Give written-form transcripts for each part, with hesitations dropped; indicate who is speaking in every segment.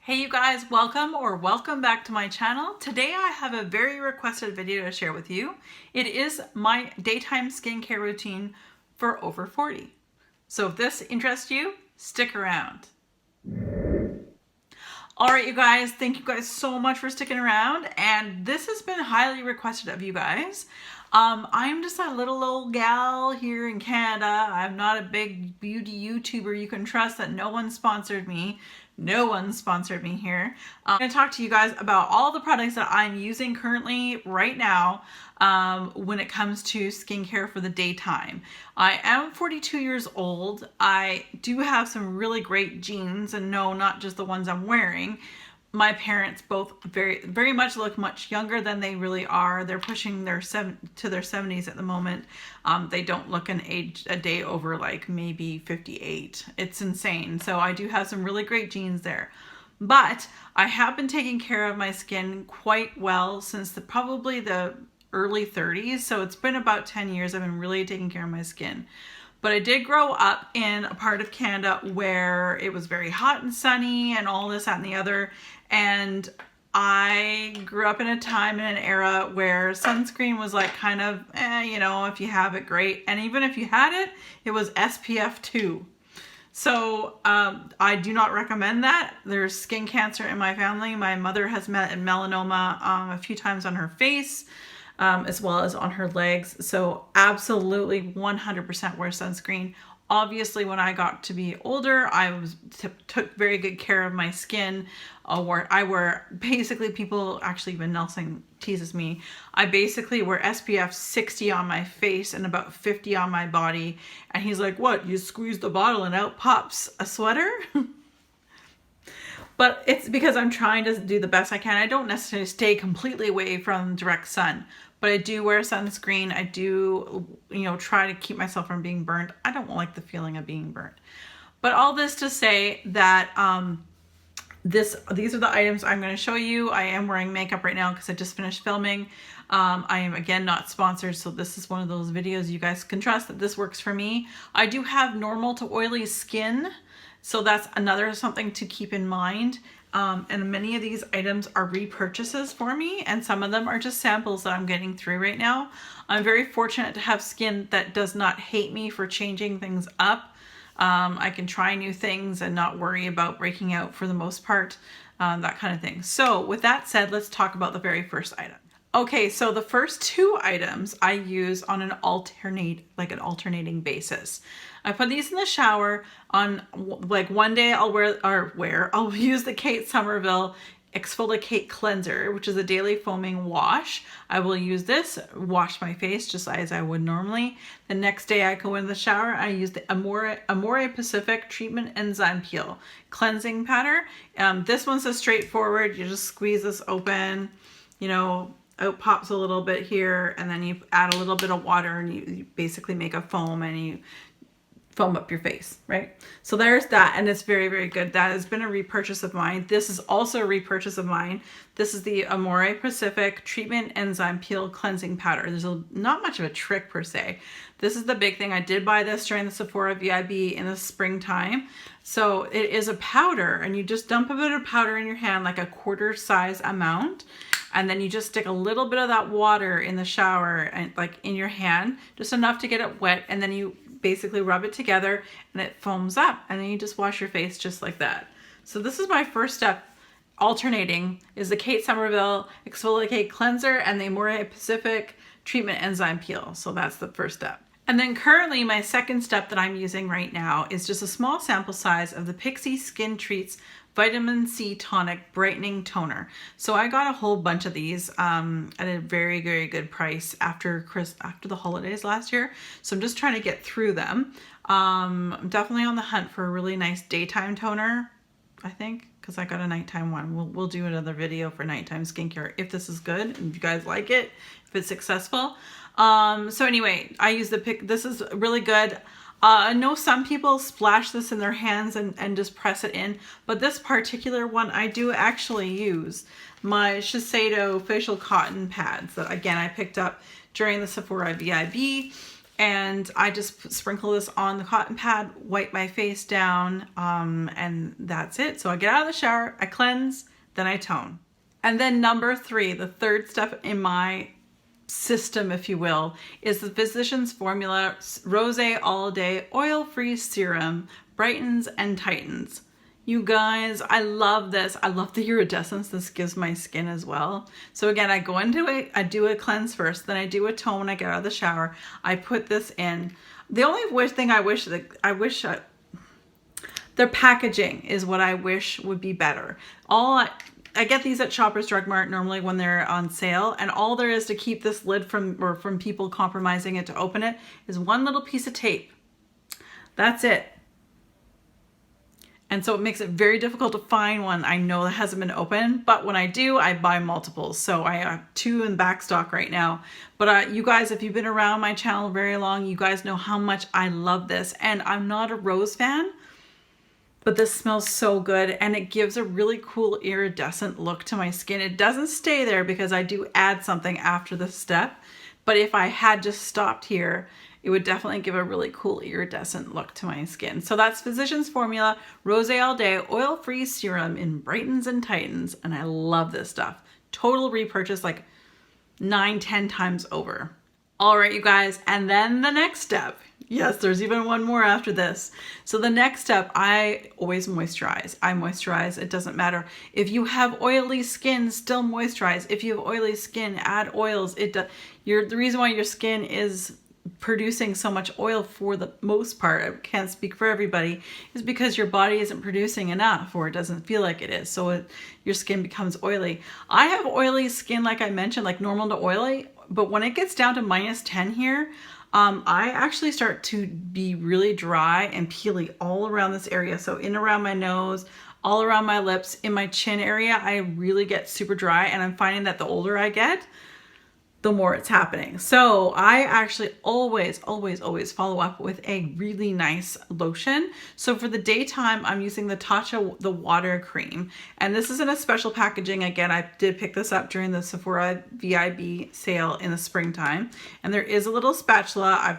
Speaker 1: Hey you guys, welcome back to my channel. Today I have a very requested video to share with you. It is my daytime skincare routine for over 40. So if this interests you, stick around. All right, you guys, thank you guys so much for sticking around. And this has been highly requested of you guys. I'm just a little old gal here in Canada. I'm not a big beauty YouTuber. You can trust that no one sponsored me. No one sponsored me here. I'm going to talk to you guys about all the products that I'm using currently right now when it comes to skincare for the daytime. I am 42 years old. I do have some really great genes, and no, not just the ones I'm wearing. My parents both very much look much younger than they really are. They're pushing their 70s at the moment. They don't look an age a day over like maybe 58. It's insane. So I do have some really great genes there. But I have been taking care of my skin quite well since probably the early 30s. So it's been about 10 years I've been really taking care of my skin. But I did grow up in a part of Canada where it was very hot and sunny and all this, that, and the other. And I grew up in a time in an era where sunscreen was like kind of, you know, if you have it, great. And even if you had it, it was SPF 2. So I do not recommend that. There's skin cancer in my family. My mother has melanoma a few times on her face. As well as on her legs. So absolutely 100% wear sunscreen. Obviously, when I got to be older, I took very good care of my skin. I wear basically, people actually, even Nelson teases me, I basically wear SPF 60 on my face and about 50 on my body. And he's like, what, you squeeze the bottle and out pops a sweater? But it's because I'm trying to do the best I can. I don't necessarily stay completely away from direct sun, but I do wear sunscreen. I do, try to keep myself from being burnt. I don't like the feeling of being burnt. But all this to say that these are the items I'm going to show you. I am wearing makeup right now because I just finished filming. I am, again, not sponsored, so this is one of those videos you guys can trust that this works for me. I do have normal to oily skin. So that's another something to keep in mind. And many of these items are repurchases for me, and some of them are just samples that I'm getting through right now. I'm very fortunate to have skin that does not hate me for changing things up. I can try new things and not worry about breaking out for the most part, that kind of thing. So with that said, let's talk about the very first item. Okay, so the first two items I use on an alternating basis. I put these in the shower on, like, one day I'll use the Kate Somerville Exfoliate Cleanser, which is a daily foaming wash. I will use this, wash my face just as I would normally. The next day I go in the shower, I use the Amore Pacific Treatment Enzyme Peel Cleansing Powder. This one's a straightforward, you just squeeze this open, out pops a little bit here, and then you add a little bit of water and you basically make a foam and you foam up your face, right? So there's that, and it's very, very good. That has been a repurchase of mine. This is also a repurchase of mine. This is the Amore Pacific Treatment Enzyme Peel Cleansing Powder. There's not much of a trick per se. This is the big thing. I did buy this during the Sephora VIB in the springtime. So it is a powder, and you just dump a bit of powder in your hand, like a quarter size amount. And then you just stick a little bit of that water in the shower and like in your hand, just enough to get it wet. And then you basically rub it together and it foams up. And then you just wash your face just like that. So this is my first step. Alternating is the Kate Somerville Exfoliate Cleanser and the Amore Pacific Treatment Enzyme Peel. So that's the first step. And then currently my second step that I'm using right now is just a small sample size of the Pixi Skin Treats Vitamin C Tonic Brightening Toner. So I got a whole bunch of these at a very, very good price after the holidays last year. So I'm just trying to get through them. I'm definitely on the hunt for a really nice daytime toner, I think, because I got a nighttime one. We'll do another video for nighttime skincare if this is good and if you guys like it, if it's successful. So anyway, I use this is really good. I know some people splash this in their hands and just press it in, but this particular one I do actually use my Shiseido facial cotton pads that, again, I picked up during the Sephora VIB. And I just sprinkle this on the cotton pad, wipe my face down, and that's it. So I get out of the shower, I cleanse, then I tone. And then number 3, the third step in my system, if you will, is the Physicians Formula Rosé All Day Oil-Free Serum, brightens and tightens. You guys, I love this. I love the iridescence this gives my skin as well. So again, I go into it, I do a cleanse first, then I do a tone when I get out of the shower. I put this in. The only thing I wish their packaging is what I wish would be better. I get these at Shoppers Drug Mart normally when they're on sale, and all there is to keep this lid from people compromising it to open it is one little piece of tape. That's it. And so it makes it very difficult to find one I know that hasn't been opened, but when I do, I buy multiples. So I have 2 in back stock right now. But you guys, if you've been around my channel very long, you guys know how much I love this. And I'm not a rose fan, but this smells so good, and it gives a really cool iridescent look to my skin. It doesn't stay there because I do add something after this step, but if I had just stopped here, it would definitely give a really cool iridescent look to my skin. So that's Physicians Formula Rosé All Day Oil-Free Serum in Brightens and Tightens, and I love this stuff. Total repurchase like 9-10 times over. All right, you guys, and then the next step. Yes, there's even one more after this. So the next step, I always moisturize. I moisturize, it doesn't matter. If you have oily skin, still moisturize. If you have oily skin, add oils. The reason why your skin is producing so much oil for the most part, I can't speak for everybody, is because your body isn't producing enough, or it doesn't feel like it is. So your skin becomes oily. I have oily skin, like I mentioned, like normal to oily, but when it gets down to -10 here, I actually start to be really dry and peely all around this area. So in around my nose, all around my lips, in my chin area, I really get super dry, and I'm finding that the older I get, the more it's happening. So I actually always follow up with a really nice lotion. So for the daytime, I'm using the Tatcha the water cream, and this is in a special packaging. Again, I did pick this up during the Sephora VIB sale in the springtime, and there is a little spatula.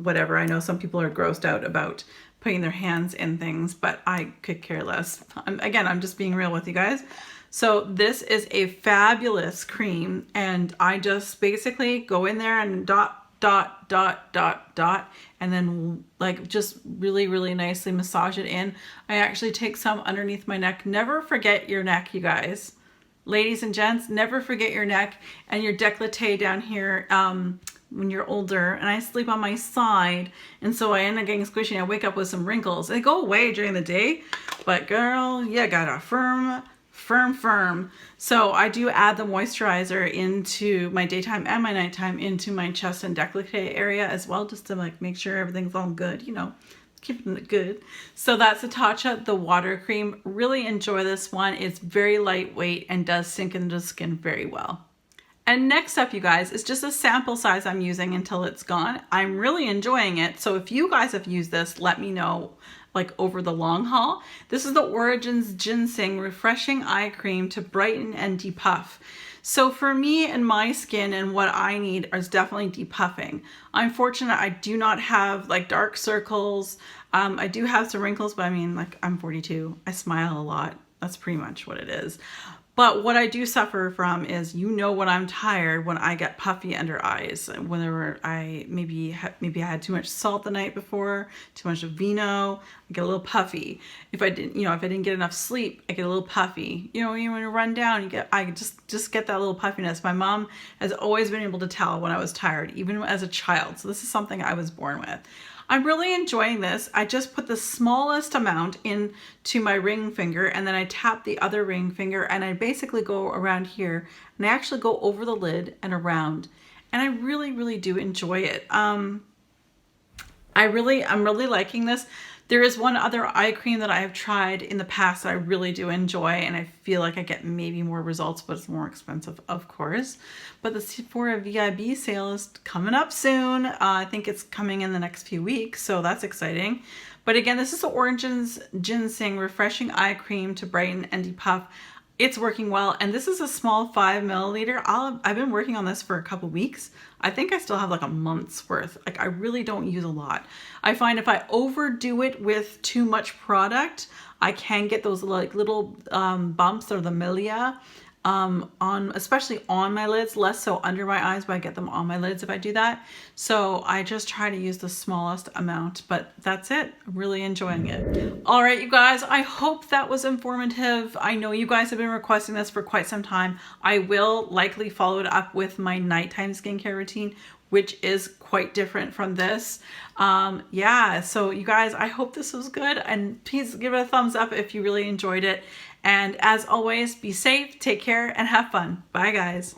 Speaker 1: I know some people are grossed out about putting their hands in things, but I could care less. I'm just being real with you guys. So this is a fabulous cream, and I just basically go in there and dot, and then like just really nicely massage it in. I actually take some underneath my neck. Never forget your neck, you guys. Ladies and gents, never forget your neck and your décolleté down here when you're older. And I sleep on my side, and so I end up getting squishy, and I wake up with some wrinkles. They go away during the day, but girl, you got a firm. So I do add the moisturizer into my daytime and my nighttime into my chest and décolleté area as well, just to like make sure everything's all good, you know, keeping it good. So that's the Tatcha, the water cream. Really enjoy this one. It's very lightweight and does sink into the skin very well. And next up, you guys, is just a sample size I'm using until it's gone. I'm really enjoying it. So if you guys have used this, let me know, like over the long haul. This is the Origins Ginseng Refreshing Eye Cream to brighten and depuff. So for me and my skin, and what I need is definitely depuffing. I'm fortunate I do not have like dark circles. I do have some wrinkles, but I mean, like, I'm 42. I smile a lot. That's pretty much what it is. But what I do suffer from is, you know, when I'm tired, when I get puffy under eyes, whenever I maybe I had too much salt the night before, too much vino, I get a little puffy. If I didn't get enough sleep, I get a little puffy. You know, when you run down, I just get that little puffiness. My mom has always been able to tell when I was tired, even as a child. So this is something I was born with. I'm really enjoying this. I just put the smallest amount into my ring finger, and then I tap the other ring finger, and I basically go around here, and I actually go over the lid and around, and I really do enjoy it. I'm really liking this. There is one other eye cream that I have tried in the past that I really do enjoy, and I feel like I get maybe more results, but it's more expensive, of course. But the Sephora VIB sale is coming up soon. I think it's coming in the next few weeks, so that's exciting. But again, this is the Origins Ginseng Refreshing Eye Cream to brighten and depuff. It's working well, and this is a small 5 milliliter. I've been working on this for a couple weeks. I think I still have like a month's worth. Like, I really don't use a lot. I find if I overdo it with too much product, I can get those like little bumps or the milia on, especially on my lids, less so under my eyes, but I get them on my lids if I do that. So I just try to use the smallest amount, but that's it. Really enjoying it. All right, you guys, I hope that was informative. I know you guys have been requesting this for quite some time. I will likely follow it up with my nighttime skincare routine, which is quite different from this. Yeah, so you guys, I hope this was good, and please give it a thumbs up if you really enjoyed it. And as always, be safe, take care, and have fun. Bye, guys.